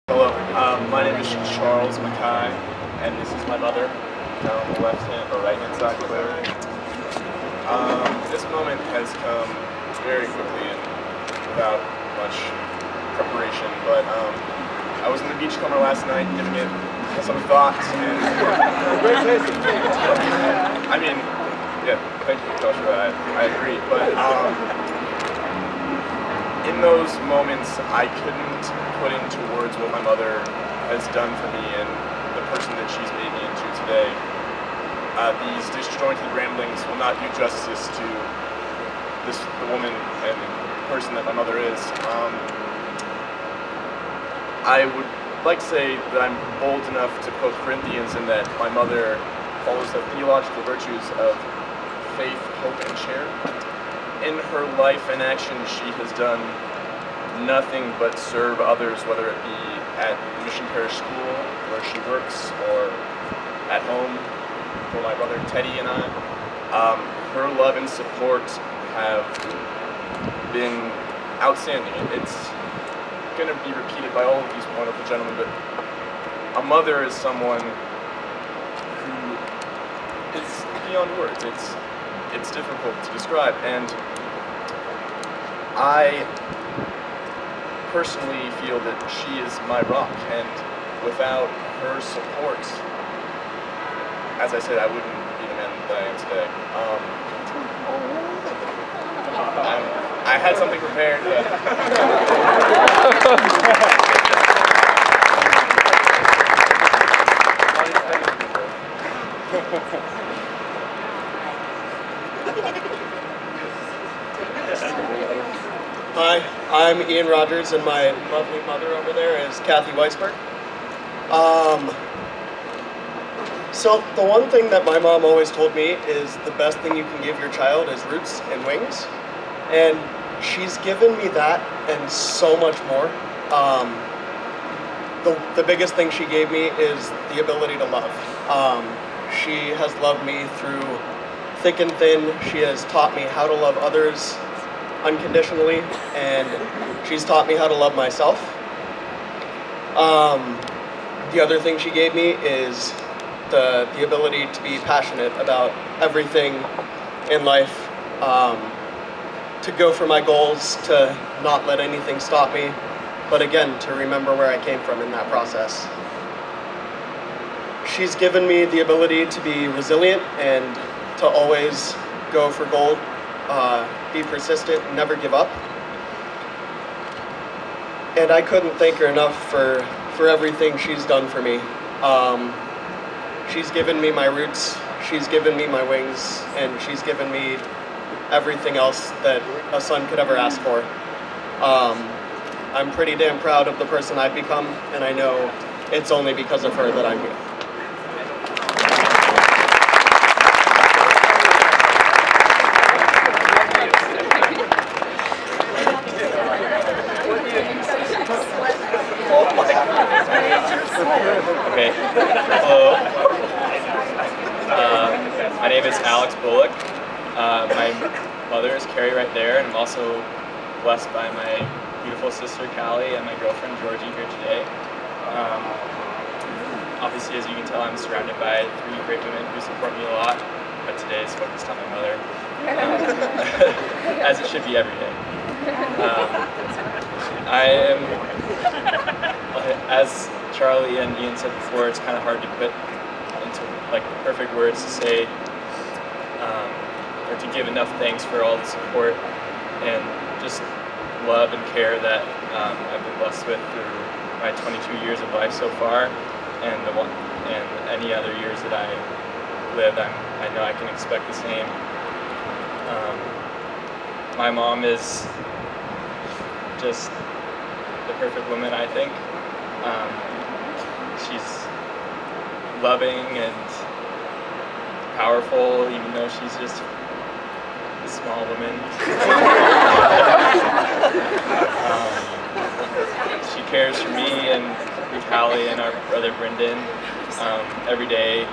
Hello, my name is Charles Mackay, and this is my mother, down on the left hand or right hand side, clearly. This moment has come very quickly and without much preparation, but I was in the Beachcomber last night giving it some thought, and I mean, yeah, thank you, Josh, for that. I agree, but in those moments, I couldn't put into words what my mother has done for me and the person that she's made me into today. These disjointed ramblings will not do justice to the woman and person that my mother is. I would like to say that I'm bold enough to quote Corinthians in that my mother follows the theological virtues of faith, hope, and charity. In her life and action, she has done nothing but serve others, whether it be at Mission Parish School, where she works, or at home for my brother Teddy and I. Her love and support have been outstanding. It's going to be repeated by all of these wonderful gentlemen, but a mother is someone who is beyond words. It's difficult to describe, and I personally feel that she is my rock, and without her support, as I said, I wouldn't be the man that I am today. I had something prepared, but Hi, I'm Ian Rogers, and my lovely mother over there is Kathy Weisberg. So the one thing that my mom always told me is the best thing you can give your child is roots and wings, and she's given me that and so much more. The biggest thing she gave me is the ability to love. She has loved me through thick and thin. She has taught me how to love others unconditionally, and she's taught me how to love myself. The other thing she gave me is the ability to be passionate about everything in life, to go for my goals, to not let anything stop me, but again, to remember where I came from in that process. She's given me the ability to be resilient and to always go for gold, be persistent, never give up. And I couldn't thank her enough for everything she's done for me. She's given me my roots, she's given me my wings, and she's given me everything else that a son could ever ask for. I'm pretty damn proud of the person I've become, and I know it's only because of her that I'm here. Okay, hello. My name is Alex Bullock. My mother is Carrie right there, and I'm also blessed by my beautiful sister Callie and my girlfriend Georgie here today. Obviously, as you can tell, I'm surrounded by three great women who support me a lot, but today is focused on my mother, as it should be every day. I am, as Charlie and Ian said before, it's kind of hard to put into like perfect words to say or to give enough thanks for all the support and just love and care that I've been blessed with through my 22 years of life so far, and any other years that I live. I know I can expect the same. My mom is just the perfect woman, I think. She's loving and powerful, even though she's just a small woman. She cares for me and Callie and our brother Brendan every day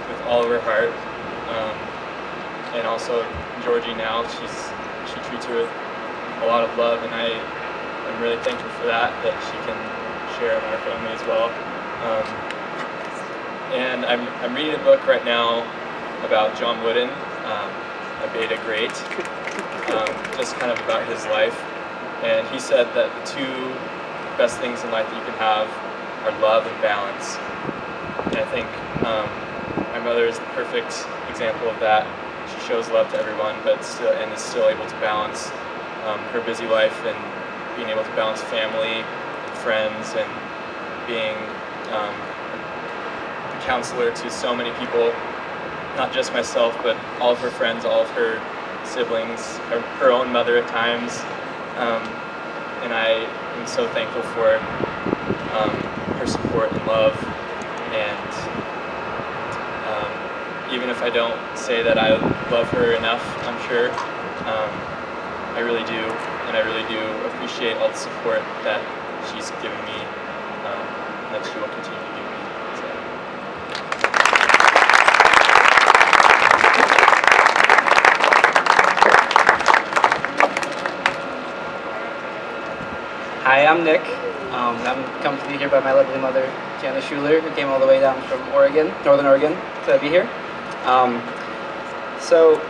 with all of her heart. And also Georgie now, she treats her with a lot of love, and I'm really thankful for that, that she can share in our family as well. And I'm reading a book right now about John Wooden, a beta great, just kind of about his life. And he said that the two best things in life that you can have are love and balance. And I think my mother is the perfect example of that. She shows love to everyone, but is still able to balance her busy life and being able to balance family and friends and being a counselor to so many people, not just myself, but all of her friends, all of her siblings, her own mother at times. And I am so thankful for her support and love. And even if I don't say that I love her enough, I'm sure, I really do. And I really do appreciate all the support that she's given me, and that she will continue to give me. So. Hi, I'm Nick. I'm accompanied here by my lovely mother, Jana Schuler, who came all the way down from Oregon, Northern Oregon, to be here. So,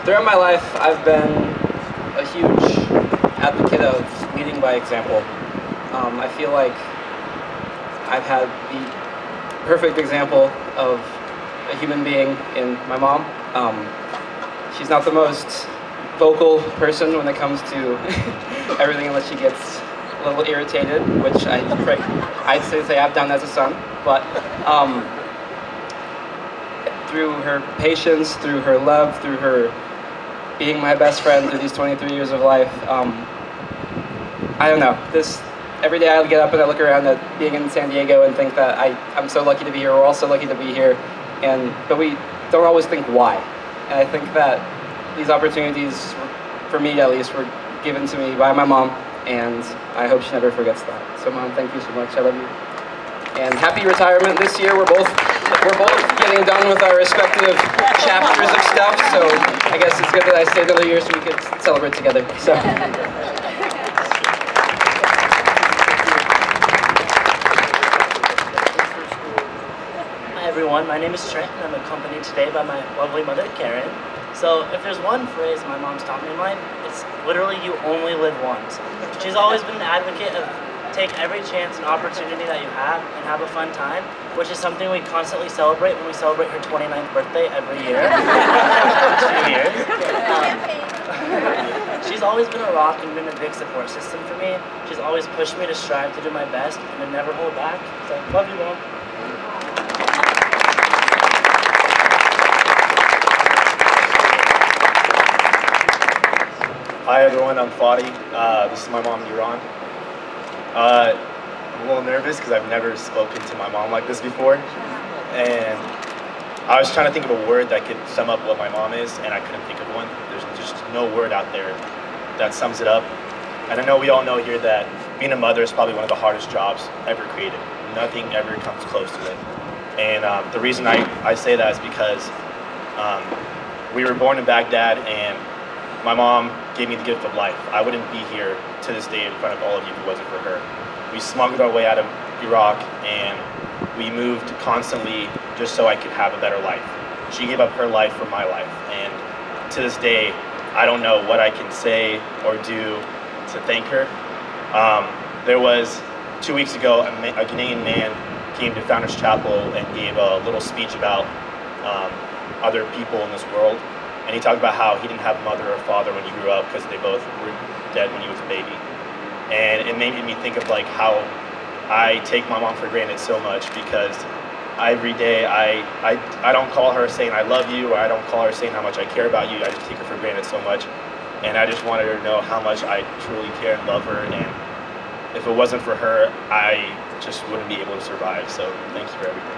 throughout my life, I've been a huge advocate of leading by example. I feel like I've had the perfect example of a human being in my mom. She's not the most vocal person when it comes to everything unless she gets a little irritated, which I'd say I've done as a son, but through her patience, through her love, through her being my best friend through these 23 years of life, I don't know, every day I get up and I look around at being in San Diego and think that I'm so lucky to be here, we're all so lucky to be here, but we don't always think why. And I think that these opportunities, for me at least, were given to me by my mom, and I hope she never forgets that. So Mom, thank you so much, I love you. And happy retirement this year. We're both getting done with our respective chapters of stuff, so I guess it's good that I stayed another year so we could celebrate together. So. Hi everyone, my name is Trent and I'm accompanied today by my lovely mother, Karen. So if there's one phrase my mom's taught me in life, it's literally you only live once. She's always been an advocate of take every chance and opportunity that you have and have a fun time, which is something we constantly celebrate when we celebrate her 29th birthday every year. 2 years. She's always been a rock and been a big support system for me. She's always pushed me to strive to do my best and to never hold back. So love you, Mom. Hi everyone, I'm Fadi. This is my mom, Iran. I'm a little nervous because I've never spoken to my mom like this before. And I was trying to think of a word that could sum up what my mom is, and I couldn't think of one. There's just no word out there that sums it up. And I know we all know here that being a mother is probably one of the hardest jobs ever created. Nothing ever comes close to it. And the reason I say that is because we were born in Baghdad, and my mom gave me the gift of life. I wouldn't be here to this day in front of all of you if it wasn't for her. We smuggled our way out of Iraq, and we moved constantly just so I could have a better life. She gave up her life for my life, and to this day, I don't know what I can say or do to thank her. There was, 2 weeks ago, a Canadian man came to Founders Chapel and gave a little speech about other people in this world. And he talked about how he didn't have a mother or father when he grew up because they both were dead when he was a baby. And it made me think of like how I take my mom for granted so much, because every day I don't call her saying I love you, or I don't call her saying how much I care about you. I just take her for granted so much. And I just wanted her to know how much I truly care and love her. And if it wasn't for her, I just wouldn't be able to survive. So thank you for everything.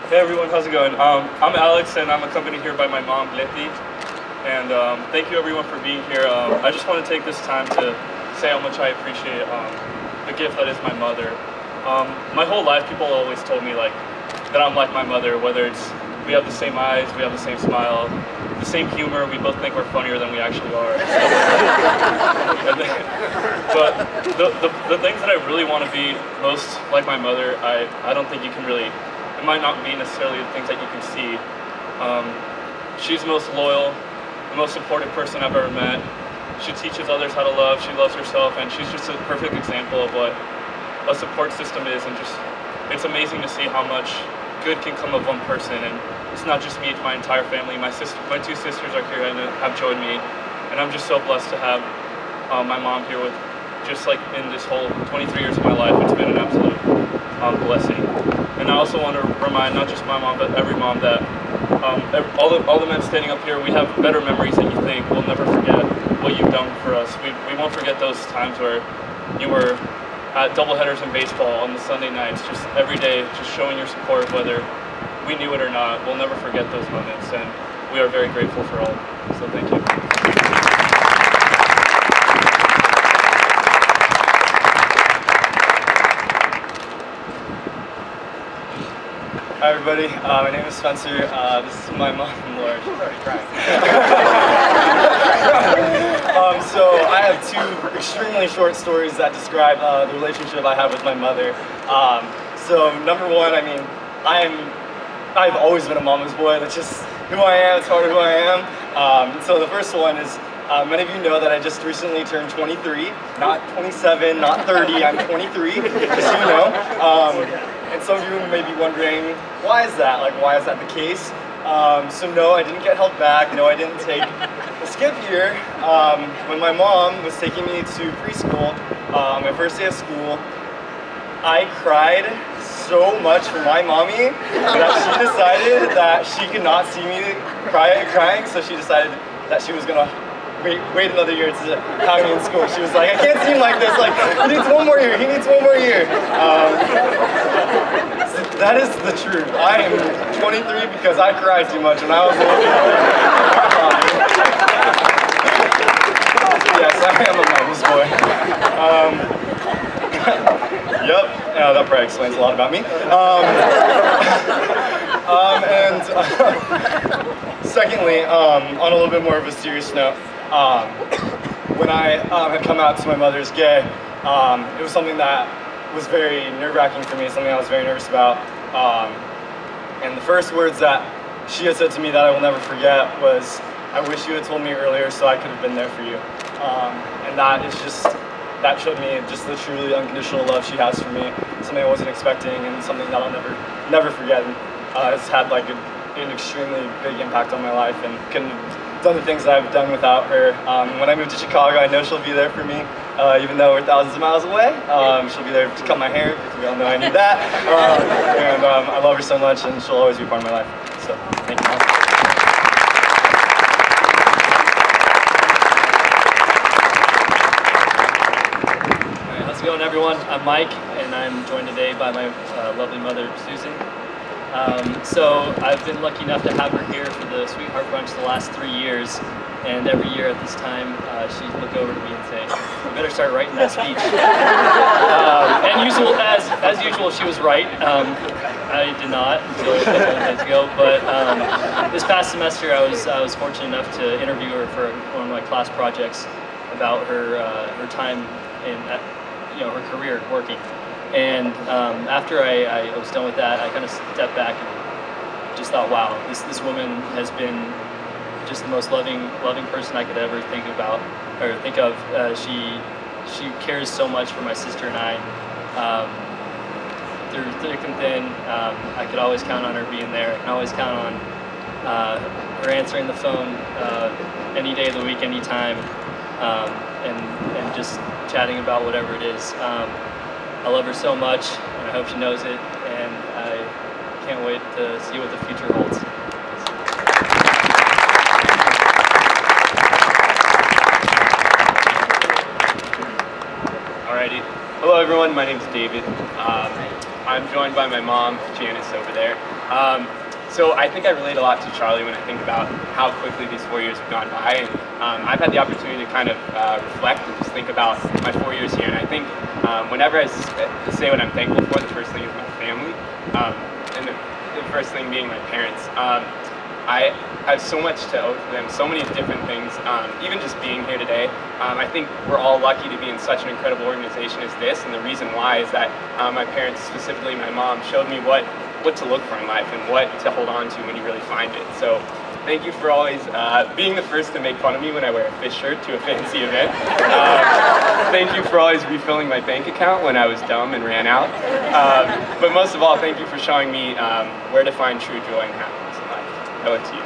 Hey everyone, how's it going? I'm Alex, and I'm accompanied here by my mom, Leti. And thank you everyone for being here. I just want to take this time to say how much I appreciate the gift that is my mother. My whole life, people always told me that I'm like my mother, whether it's We have the same eyes, we have the same smile, the same humor. We both think we're funnier than we actually are. But the things that I really want to be most like my mother, I don't think you can really, it might not be necessarily the things that you can see. She's the most loyal, the most supportive person I've ever met. She teaches others how to love, she loves herself, and she's just a perfect example of what a support system is, and just, it's amazing to see how much good can come of one person. And it's not just me, it's my entire family. My two sisters are here and have joined me, and I'm just so blessed to have my mom here with, just like in this whole 23 years of my life. It's been an absolute blessing. And I also want to remind not just my mom, but every mom that all the men standing up here, we have better memories than you think. We'll never forget what you've done for us. We won't forget those times where you were at doubleheaders in baseball on the Sunday nights, just every day, just showing your support, whether we knew it or not. We'll never forget those moments, and we are very grateful for all. So thank you. Hi everybody, my name is Spencer. This is my mom, Laura. She's already crying. So I have two extremely short stories that describe the relationship I have with my mother. So number one, I mean, I've always been a mama's boy. That's just who I am. It's part of who I am. So the first one is, many of you know that I just recently turned 23, not 27, not 30. I'm 23, just so you know. And some of you may be wondering, why is that? Like, why is that the case? So no, I didn't get held back. No, I didn't take a skip year. When my mom was taking me to preschool, my first day of school, I cried so much for my mommy that she decided that she could not see me crying, so she decided that she was gonna wait another year to have me in school. She was like, I can't see him like this, like, he needs one more year, he needs one more year. So that is the truth. I am 23 because I cried too much when I was a little kid. Yes, I am a mama's boy. Yep, that probably explains a lot about me. Secondly, on a little bit more of a serious note, when I had come out to my mother's gay, it was something that was very nerve-wracking for me, something I was very nervous about. And the first words that she had said to me that I will never forget was, I wish you had told me earlier so I could have been there for you. And that showed me just the truly unconditional love she has for me, something I wasn't expecting and something that I'll never forget. And it's had like an extremely big impact on my life, and couldn't have done the things that I've done without her. When I move to Chicago, I know she'll be there for me, even though we're thousands of miles away. She'll be there to cut my hair, because we all know I need that. And I love her so much, and she'll always be a part of my life. So, thank you, Mom. How's it going, everyone? I'm Mike, and I'm joined today by my lovely mother, Susan. So I've been lucky enough to have her here for the Sweetheart Brunch the last 3 years, and every year at this time, she'd look over to me and say, "We better start writing that speech." And as usual, she was right. I did not until a couple of days ago, but this past semester, I was fortunate enough to interview her for one of my class projects about her time in her career working. And after I was done with that, I kind of stepped back and just thought, wow, this woman has been just the most loving person I could ever think about or think of. She cares so much for my sister and I. Through thick and thin, I could always count on her being there. I can always count on her answering the phone any day of the week, any time, and just chatting about whatever it is. I love her so much, and I hope she knows it, and I can't wait to see what the future holds. Alrighty. Hello everyone, my name's David. I'm joined by my mom, Janice, over there. So I think I relate a lot to Charlie when I think about how quickly these 4 years have gone by. And I've had the opportunity to kind of reflect and just think about my 4 years here. And I think whenever I say what I'm thankful for, the first thing is my family. And the first thing being my parents. I have so much to owe to them, so many different things, even just being here today. I think we're all lucky to be in such an incredible organization as this, and the reason why is that my parents, specifically my mom, showed me what to look for in life and what to hold on to when you really find it. So thank you for always being the first to make fun of me when I wear a fish shirt to a fancy event. Thank you for always refilling my bank account when I was dumb and ran out. But most of all, thank you for showing me where to find true joy and happiness in life. I owe it to you.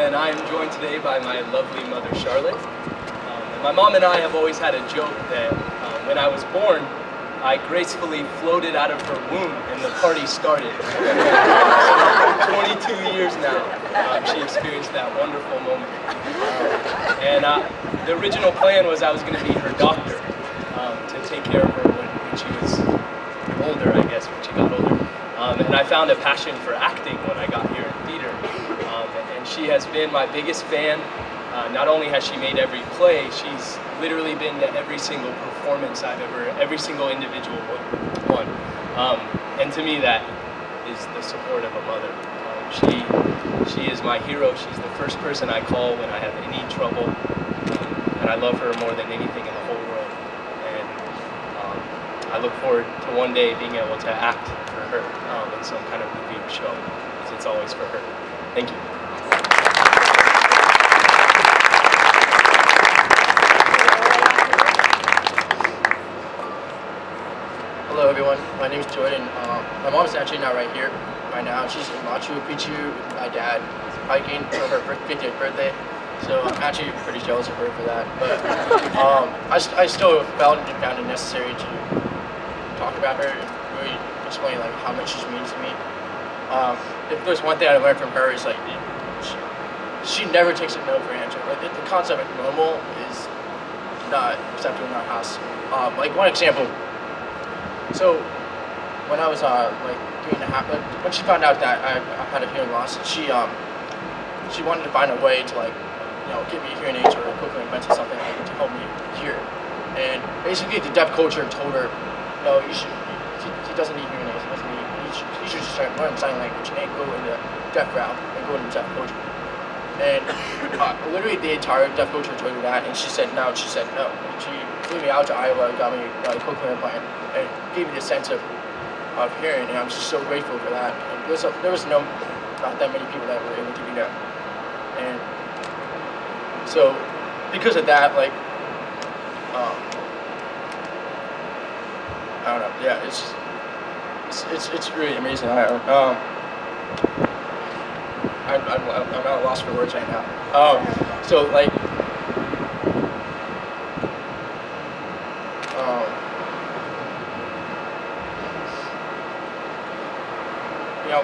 And I am joined today by my lovely mother, Charlotte. And my mom and I have always had a joke that when I was born, I gracefully floated out of her womb and the party started. 22 years now, she experienced that wonderful moment. And the original plan was I was going to be her doctor to take care of her when she was older, I guess, when she got older. And I found a passion for acting when I got here in theater. And she has been my biggest fan. Not only has she made every play, she's literally been to every single performance I've every single individual one. And to me, that is the support of a mother. She is my hero. She's the first person I call when I have any trouble. And I love her more than anything in the whole world. And I look forward to one day being able to act for her in some kind of movie or show, because it's always for her. Thank you. Hello everyone, my name is Jordan. My mom's actually not right here right now. She's in Machu Picchu with my dad hiking for her 50th birthday. So I'm actually pretty jealous of her for that. But I still found it necessary to talk about her and really explain like how much she means to me. If there's one thing I learned from her is like she never takes a no for an answer. Like the concept of normal is not accepted in our house. Like one example. So when I was like when she found out that I had a hearing loss, she wanted to find a way to like give me hearing aids or equivalent or something like, to help me hear. And basically the deaf culture told her, no, he doesn't need hearing aids. He should just learn sign language and go in the deaf route and go into deaf culture. And literally the entire deaf culture told me that, and she said no. She said no. She flew me out to Iowa and got me a cochlear implant and gave me the sense of hearing, and I'm just so grateful for that. And there was not that many people that were able to do that. And so because of that, like I don't know. Yeah, it's really amazing. I'm at a loss for words right now. So like,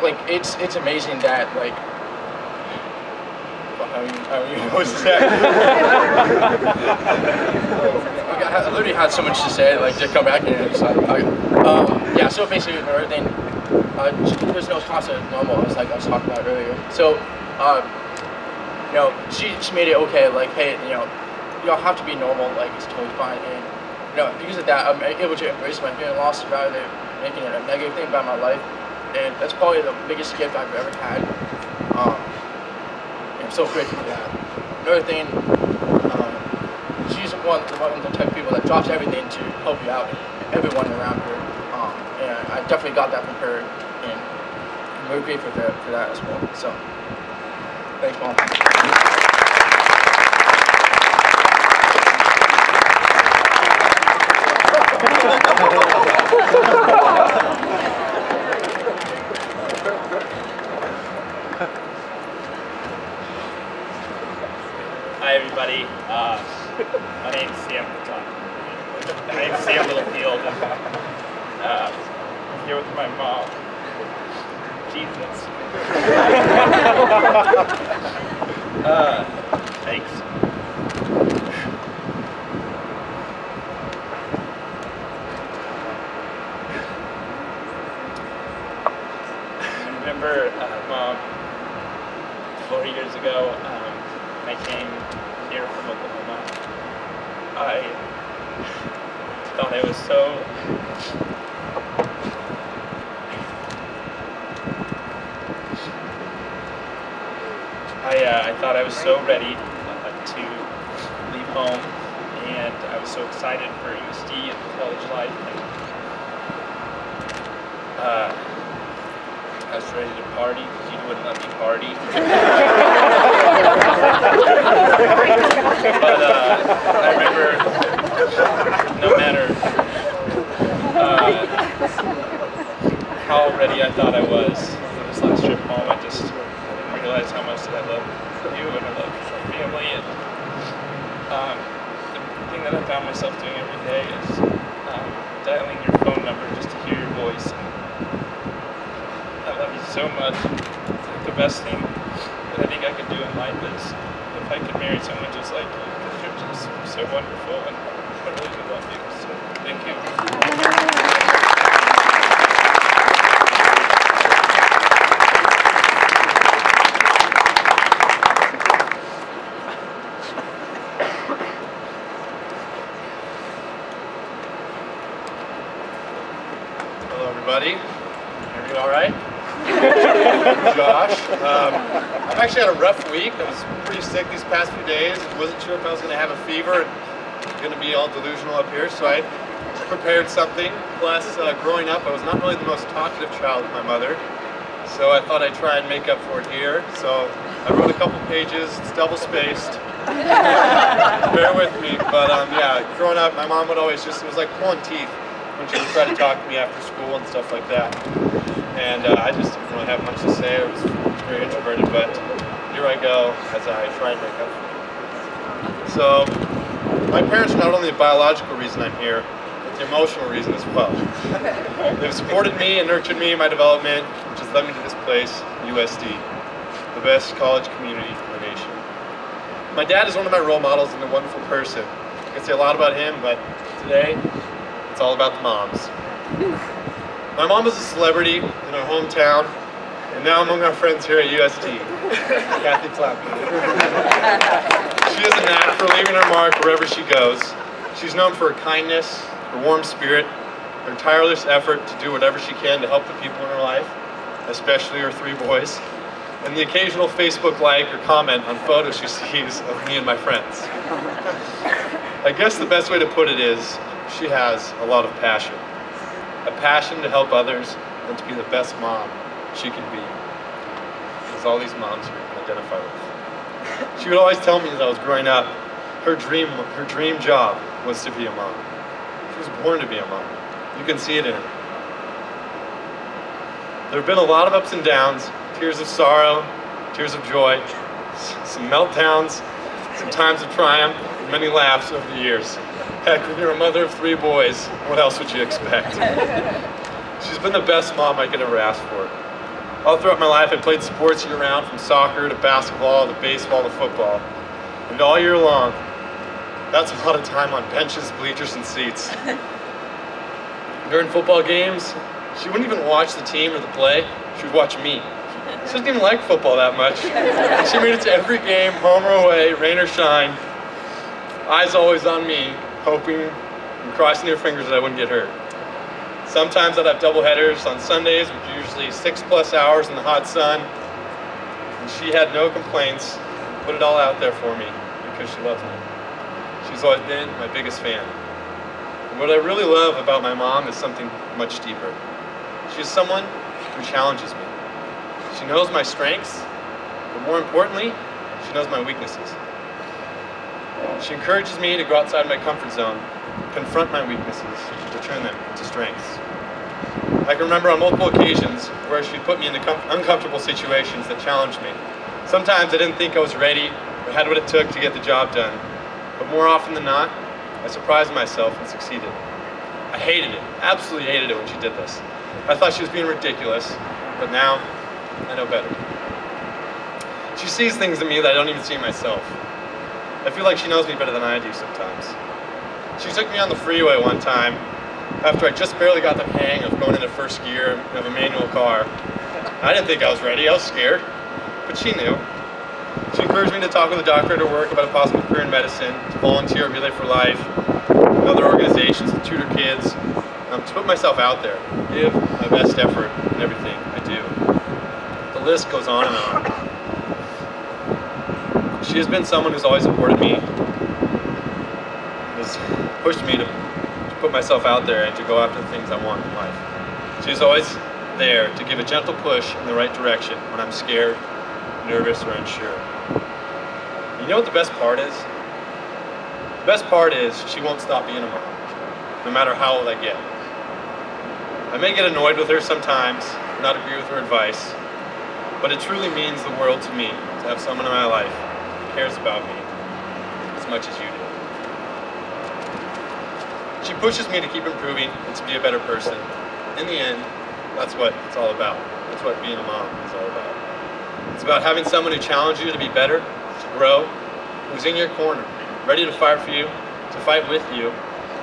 like it's amazing that like. I mean, what's that? I literally had so much to say, like to come back and it's like, yeah. So basically, everything. There's no concept of normal, as like I was talking about earlier. So, she made it okay. Like, hey, you don't have to be normal. Like, it's totally fine. And because of that, I'm able to embrace my hearing loss rather than making it a negative thing about my life. And that's probably the biggest gift I've ever had. I'm so grateful for that. Another thing, she's one of the type of people that drops everything to help you out and everyone around her. And I definitely got that from her, and I'm very grateful for that as well. So, thanks, Mom. Hi everybody, my name's Sam. My name's Sam Littlefield, and I'm here with my mom. Jesus. Thanks. I remember, Mom, 4 years ago, I came here from Oklahoma. thought I was so I thought I was so ready to leave home, and I was so excited for USD and college life. And, I was ready to party because you wouldn't let me party. But I remember, no matter how ready I thought I was for this last trip home, I didn't realize how much that I love you and I love my family. And the thing that I found myself doing every day is dialing your phone number just to hear your voice. And I love you so much. Like the best thing that I think I could do in life is if I could marry someone just like you, because you're just so wonderful, and I really do love you. So thank you. Hello, everybody. Are you all right? Josh. I've actually had a rough week. I was pretty sick these past few days. I wasn't sure if I was going to have a fever and going to be all delusional up here, so I prepared something. Plus, growing up, I was not really the most talkative child with my mother, so I thought I'd try and make up for it here. So I wrote a couple pages. It's double-spaced. Bear with me. But yeah, growing up, my mom would always it was like pulling teeth when she would try to talk to me after school and stuff like that. And I just didn't really have much to say. I was very introverted, but here I go as I try and make up for it. So, my parents are not only the biological reason I'm here, but the emotional reason as well. They've supported me and nurtured me in my development, which has led me to this place, USD, the best college community in the nation. My dad is one of my role models and a wonderful person. I could say a lot about him, but today, it's all about the moms. My mom is a celebrity in our hometown, and now among our friends here at USD. Kathy Clapton. She has a knack for leaving her mark wherever she goes. She's known for her kindness, her warm spirit, her tireless effort to do whatever she can to help the people in her life, especially her 3 boys, and the occasional Facebook like or comment on photos she sees of me and my friends. I guess the best way to put it is, she has a lot of passion. A passion to help others and to be the best mom she can be. As all these moms here can identify with. She would always tell me as I was growing up, her dream job was to be a mom. She was born to be a mom. You can see it in her. There have been a lot of ups and downs, tears of sorrow, tears of joy, some meltdowns, some times of triumph, and many laughs over the years. Heck, when you're a mother of 3 boys, what else would you expect? She's been the best mom I could ever ask for. All throughout my life, I played sports year-round, from soccer to basketball to baseball to football. And all year long, that's a lot of time on benches, bleachers, and seats. During football games, she wouldn't even watch the team or the play, she would watch me. She doesn't even like football that much. She made it to every game, home or away, rain or shine. Eyes always on me, hoping and crossing her fingers that I wouldn't get hurt. Sometimes I'd have double headers on Sundays, which are usually 6+ hours in the hot sun. And she had no complaints, put it all out there for me because she loves me. She's always been my biggest fan. And what I really love about my mom is something much deeper. She's someone who challenges me. She knows my strengths, but more importantly, she knows my weaknesses. She encourages me to go outside my comfort zone, confront my weaknesses, to turn them into strengths. I can remember on multiple occasions where she'd put me into uncomfortable situations that challenged me. Sometimes I didn't think I was ready or had what it took to get the job done. But more often than not, I surprised myself and succeeded. I hated it, absolutely hated it when she did this. I thought she was being ridiculous, but now I know better. She sees things in me that I don't even see myself. I feel like she knows me better than I do sometimes. She took me on the freeway one time after I just barely got the hang of going into first gear of a manual car. I didn't think I was ready, I was scared, but she knew. She encouraged me to talk with a doctor at her work about a possible career in medicine, to volunteer at Relay for Life, and other organizations patience to tutor kids, to put myself out there, give my best effort in everything I do. The list goes on and on. She has been someone who's always supported me, has pushed me to put myself out there and to go after the things I want in life. She's always there to give a gentle push in the right direction when I'm scared, nervous, or unsure. You know what the best part is? The best part is she won't stop being a mom, no matter how old I get. I may get annoyed with her sometimes, or not agree with her advice, but it truly means the world to me to have someone in my life who cares about me as much as you do. She pushes me to keep improving and to be a better person. In the end, that's what it's all about. That's what being a mom is all about. It's about having someone who challenges you to be better, to grow, who's in your corner, ready to fight for you, to fight with you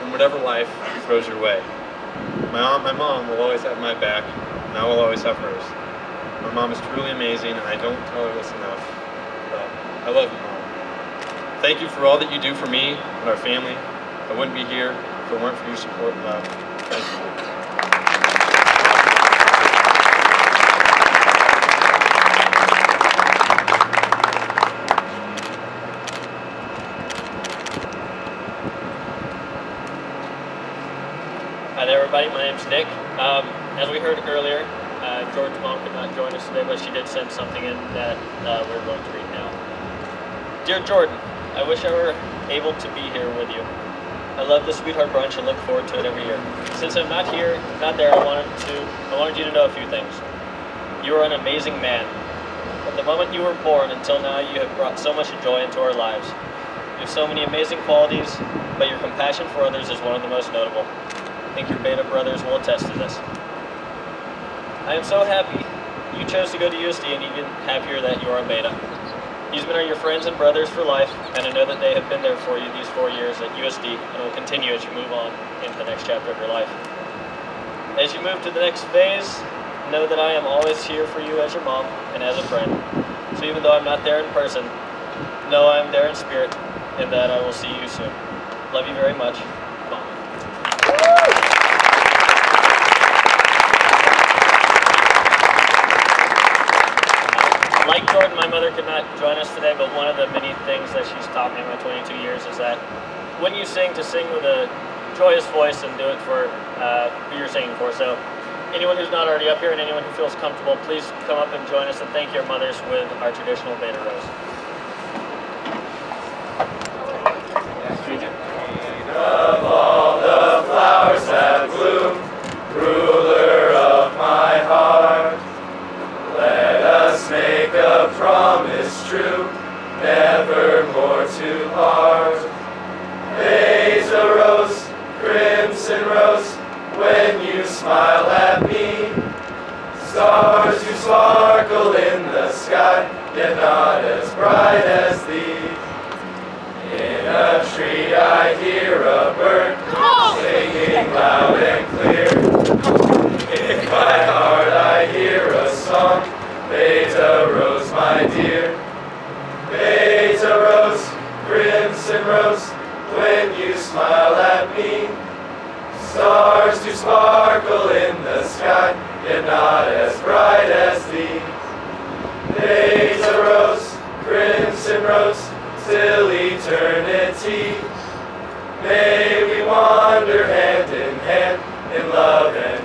in whatever life throws your way. My mom will always have my back, and I will always have hers. My mom is truly amazing, and I don't tell her this enough, but I love you, Mom. Thank you for all that you do for me and our family. I wouldn't be here if it weren't for your support and love. Thank you. Hi there, everybody. My name's Nick. As we heard earlier, Jordan's mom could not join us today, but she did send something in that we're going to read now. Dear Jordan, I wish I were able to be here with you. I love the Sweetheart Brunch and look forward to it every year. Since I'm not here, not there, I wanted you to know a few things. You are an amazing man. From the moment you were born until now, you have brought so much joy into our lives. You have so many amazing qualities, but your compassion for others is one of the most notable. I think your Beta brothers will attest to this. I am so happy you chose to go to USD and even happier that you are a Beta. These men are your friends and brothers for life, and I know that they have been there for you these 4 years at USD and will continue as you move on into the next chapter of your life. As you move to the next phase, know that I am always here for you as your mom and as a friend. So even though I'm not there in person, know I'm there in spirit and that I will see you soon. Love you very much. Mom. Like Jordan, my mother could not join us today, but one of the many things that she's taught me in my 22 years is that when you sing, to sing with a joyous voice and do it for who you're singing for. So anyone who's not already up here and anyone who feels comfortable, please come up and join us and thank your mothers with our traditional Beta Rose. Of all the flowers that bloom, ruler of my heart, let us make a promise true, never more to part. Beta rose, crimson rose, when you smile at me, stars do sparkle in the sky, yet not as bright as thee. In a tree I hear a bird singing loud and clear. In my heart I hear a song, Beta rose, my dear. Beta rose, crimson rose, when you smile at me, stars do sparkle in the sky, yet not as bright as thee. Beta rose, crimson rose, till eternity. May we wander hand in hand in love and